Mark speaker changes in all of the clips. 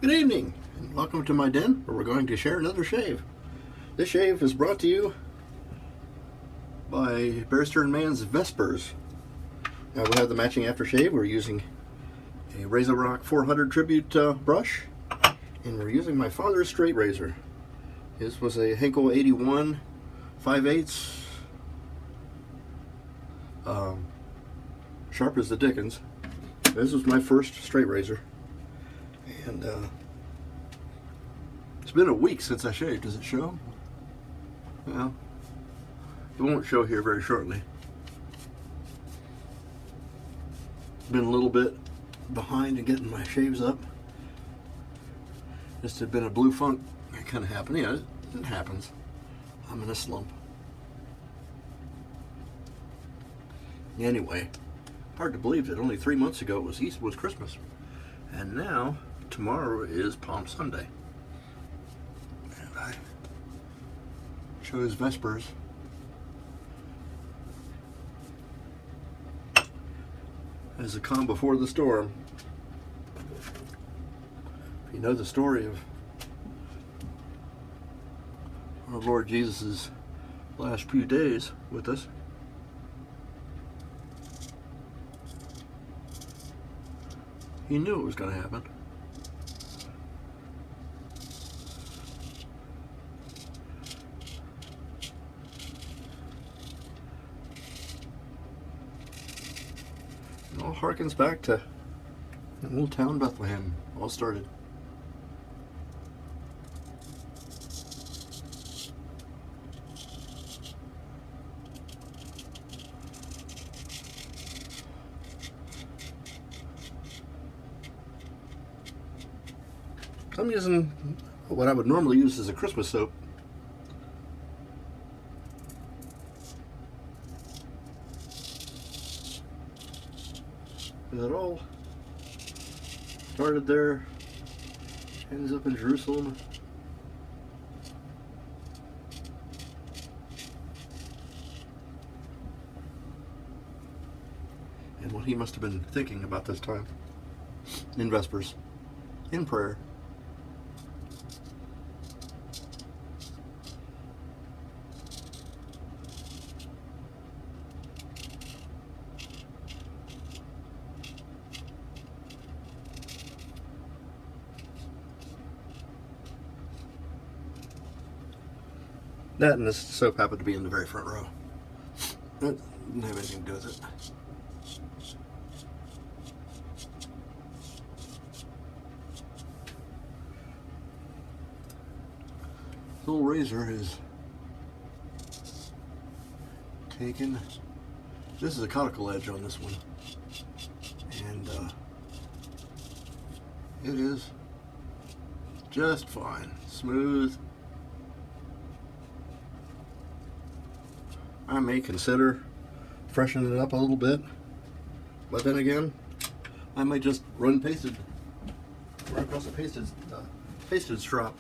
Speaker 1: Good evening, and welcome to my den where we're going to share another shave. This shave is brought to you by Bear Stearns Man's Vespers. Now we'll have the matching aftershave. We're using a RazoRock 400 tribute brush, and we're using my father's straight razor. His was a Henkel 81 5/8, sharp as the dickens. This was my first straight razor. And it's been a week since I shaved. Does it show? Well, it won't show here very shortly. Been a little bit behind in getting my shaves up. Just had been a blue funk. It kind of happened. Yeah, it happens. I'm in a slump. Anyway, hard to believe that only 3 months ago it was Christmas, and now tomorrow is Palm Sunday. And I chose Vespers as the calm before the storm. If you know the story of our Lord Jesus' last few days with us, he knew it was going to happen. It all harkens back to the little town Bethlehem. All started. I'm using what I would normally use as a Christmas soap. It all started there, ends up in Jerusalem. And what he must have been thinking about this time in Vespers, in prayer. That and this soap happened to be in the very front row. That didn't have anything to do with it. The little razor is taken. This is a conical edge on this one. And it is just fine. Smooth. I may consider freshening it up a little bit, but then again, I might just run across a pasted strop,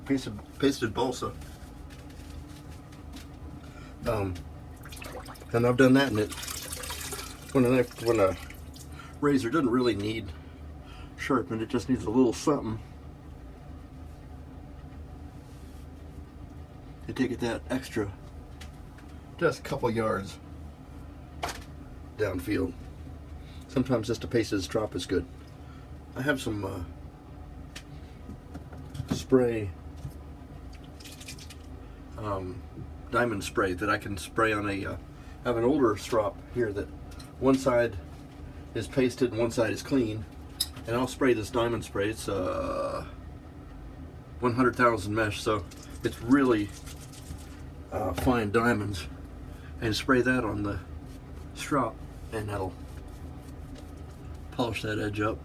Speaker 1: pasted balsa. And I've done that in it. When a razor doesn't really need sharpened, it just needs a little something to take it that extra. Just a couple yards downfield. Sometimes just a pasted strop is good. I have some spray, diamond spray that I can spray on I have an older strop here that one side is pasted and one side is clean. And I'll spray this diamond spray. It's 100,000 mesh, so it's really fine diamonds. And spray that on the strop, and that'll polish that edge up.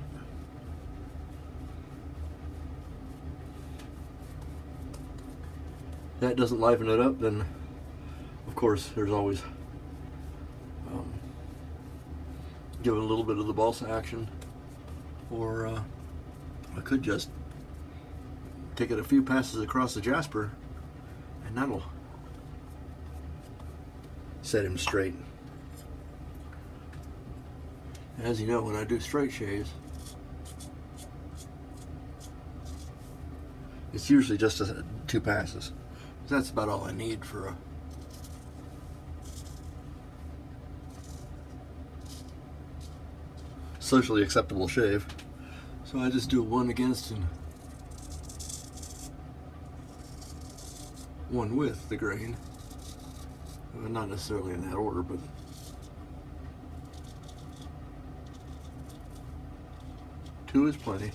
Speaker 1: That doesn't liven it up, then of course there's always give it a little bit of the balsa action, or I could just take it a few passes across the jasper, and that'll set him straight. As you know, when I do straight shaves, It's usually just 2 passes. That's about all I need for a socially acceptable shave. So I just do 1 against and 1 with the grain. Not necessarily in that order, but two is plenty.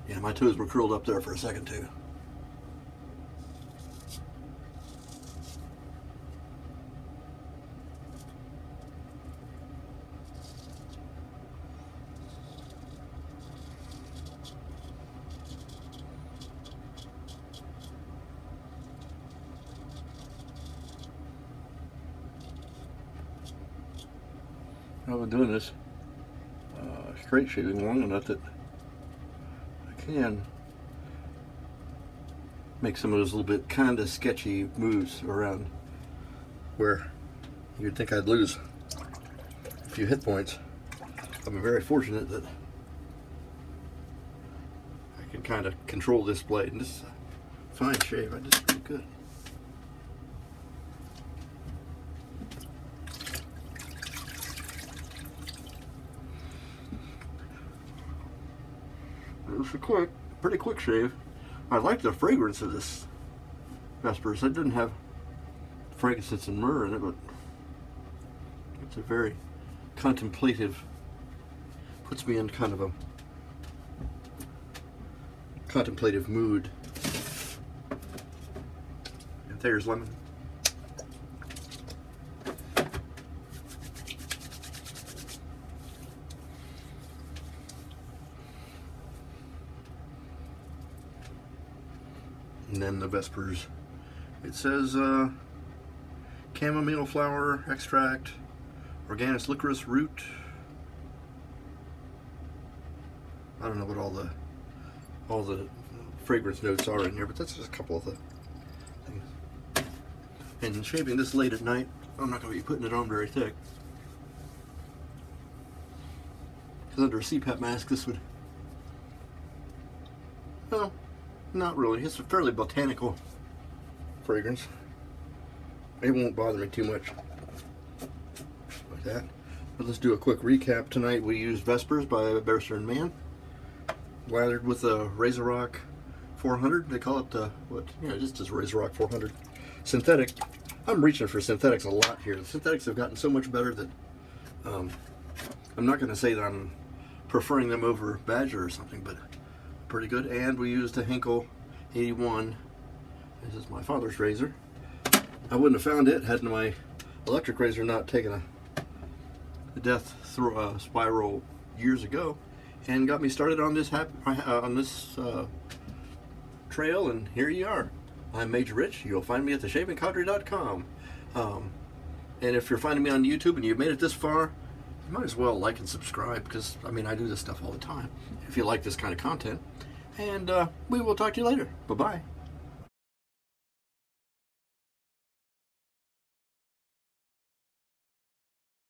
Speaker 1: Yeah, my toes were curled up there for a second too. I've been doing this straight shaving long enough that I can make some of those little bit kind of sketchy moves around where you'd think I'd lose a few hit points. I'm very fortunate that I can kind of control this blade, and this is a fine shave. I just pretty good. It was a pretty quick shave. I like the fragrance of this Vespers. It didn't have frankincense and myrrh in it, but it's a very contemplative, puts me in kind of a contemplative mood. And there's lemon. And then the Vespers. It says chamomile flower extract, organic licorice root. I don't know what all the fragrance notes are in here, but that's just a couple of the things. And shaving this late at night, I'm not going to be putting it on very thick. Because under a CPAP mask, this would, well, not really. It's a fairly botanical fragrance. It won't bother me too much like that. But let's do a quick recap. Tonight we used Vespers by Bear Stearns Man, lathered with a RazoRock 400. They call it the what? Yeah, just as RazoRock 400 synthetic. I'm reaching for synthetics a lot here. The synthetics have gotten so much better that I'm not going to say that I'm preferring them over Badger or something, but pretty good. And we used a Henkel 81. This is my father's razor. I wouldn't have found it had my electric razor not taken a death spiral years ago, and got me started on this trail. And here you are. I'm Major Rich. You'll find me at theshavingcadre.com. And if you're finding me on YouTube and you've made it this far, you might as well like and subscribe, because I mean, I do this stuff all the time if you like this kind of content. And we will talk to you later. Bye-bye.